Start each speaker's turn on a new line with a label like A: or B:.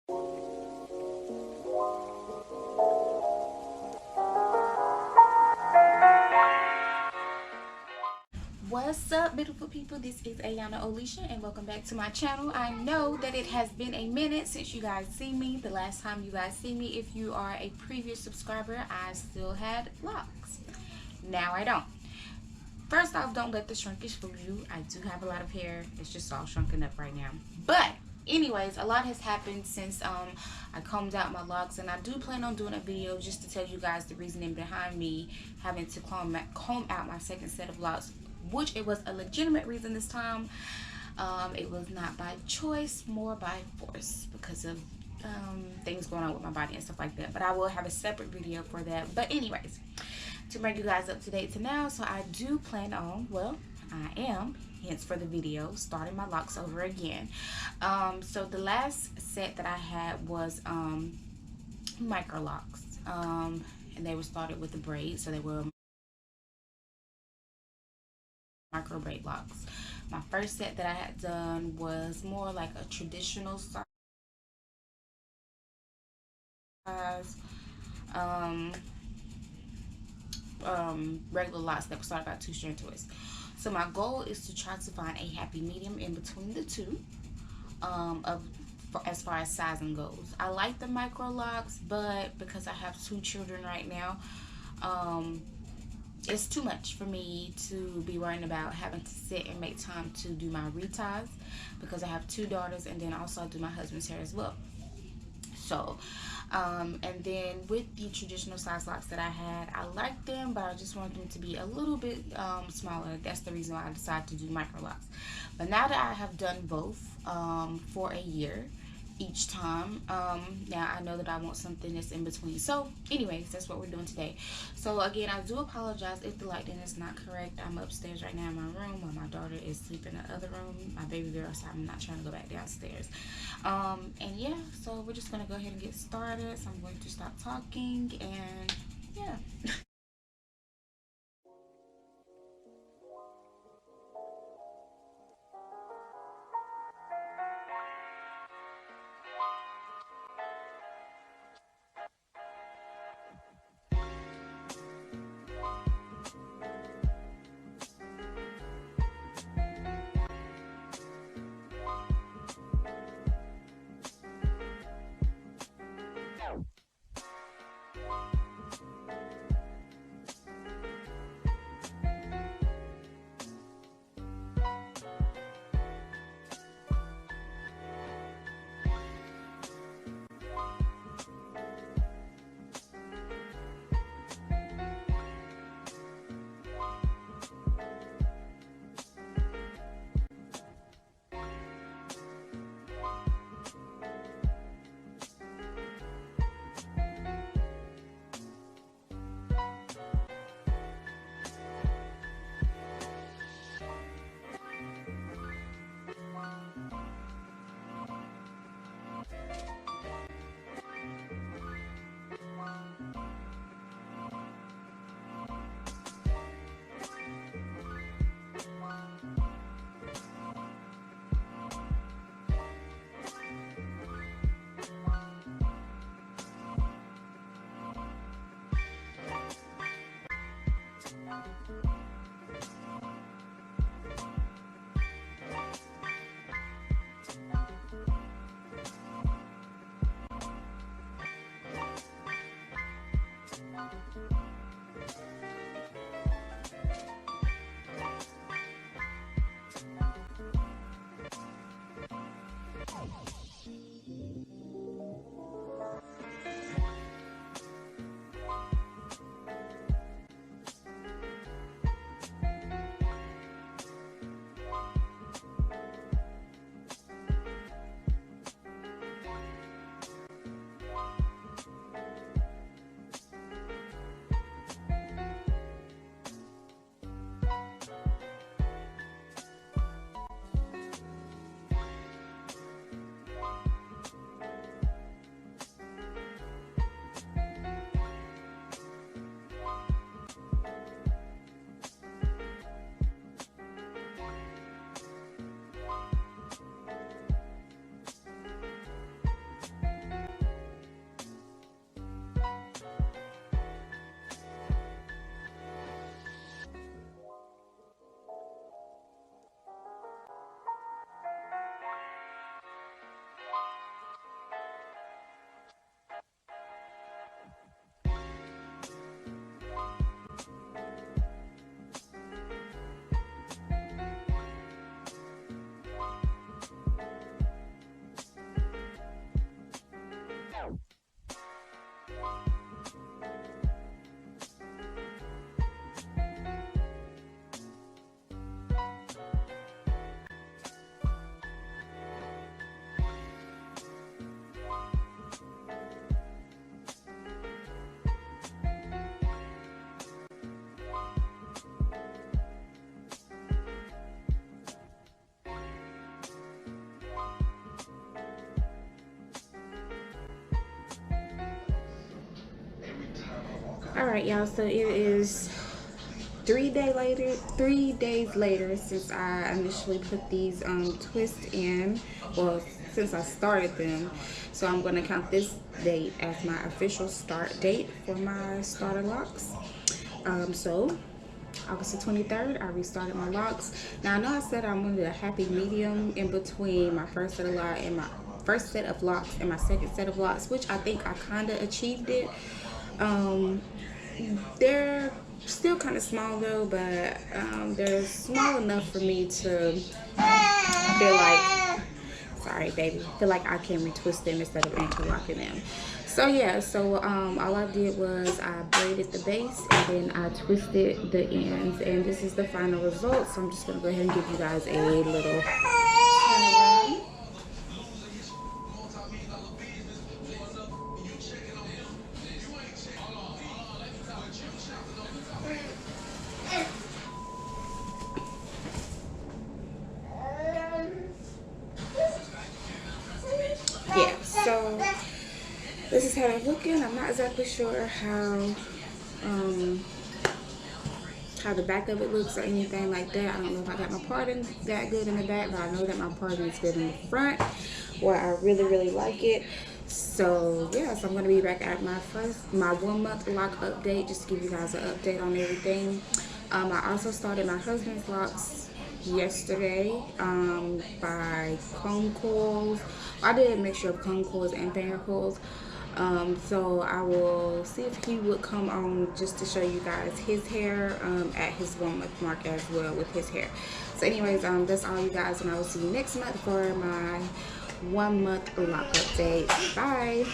A: What's up, beautiful people? This is Ayana Alicia, and welcome back to my channel. I know that it has been a minute since you guys see me. The last time you guys see me, if you are a previous subscriber, I still had locks. Now I don't. First off, don't let the shrinkage fool you. I do have a lot of hair. It's just all shrunken up right now. But anyways, a lot has happened since I combed out my locks, and I do plan on doing a video just to tell you guys the reasoning behind me having to comb out my second set of locks, which it was a legitimate reason this time. It was not by choice, more by force, because of things going on with my body and stuff like that. But I will have a separate video for that. But anyways, to bring you guys up to date to now, so I do plan on, well, I am, hence for the video, starting my locks over again. So the last set that I had was micro locks, and they were started with the braids, so they were micro braid locks. My first set that I had done was more like a traditional size, um, regular locks that start about 2-strand twists. So my goal is to try to find a happy medium in between the two, as far as sizing goes. I like the micro locks, but because I have 2 children right now, it's too much for me to be worrying about having to sit and make time to do my reties, because I have 2 daughters, and then also I do my husband's hair as well. So and then with the traditional size locks that I had, I liked them, but I just wanted them to be a little bit smaller. That's the reason why I decided to do micro locks. But now that I have done both for a year each time, now I know that I want something that's in between. So anyways, that's what we're doing today. So again, I do apologize if the lighting is not correct. I'm upstairs right now in my room while my daughter is sleeping in the other room, my baby girl, so I'm not trying to go back downstairs. And yeah, so we're just gonna go ahead and get started. So I'm going to stop talking, and yeah. All right, y'all. So it is 3 days later since I initially put these twists in. Well, since I started them, so I'm going to count this date as my official start date for my starter locks. So August the 23rd, I restarted my locks. Now I know I said I wanted a happy medium in between my first set of locks and my first set of locks and my second set of locks, which I think I kind of achieved it. They're still kind of small though, but they're small enough for me to feel like, sorry baby, feel like I can retwist them instead of interlocking them. So yeah, so all I did was I braided the base and then I twisted the ends, and this is the final result. So I'm just gonna go ahead and give you guys a little turn around. Yeah, so this is how they're looking. I'm not exactly sure how the back of it looks or anything like that. I don't know if I got my parting that good in the back, but I know that my parting is good in the front, where I really like it. So yeah, so I'm gonna be back at my 1 month lock update, just to give you guys an update on everything. I also started my husband's locks yesterday by comb coils. I did a mixture of comb coils and finger coils. So I will see if he would come on just to show you guys his hair at his 1 month mark as well with his hair. So anyways, that's all you guys, and I will see you next month for my 1 month lock update. Bye.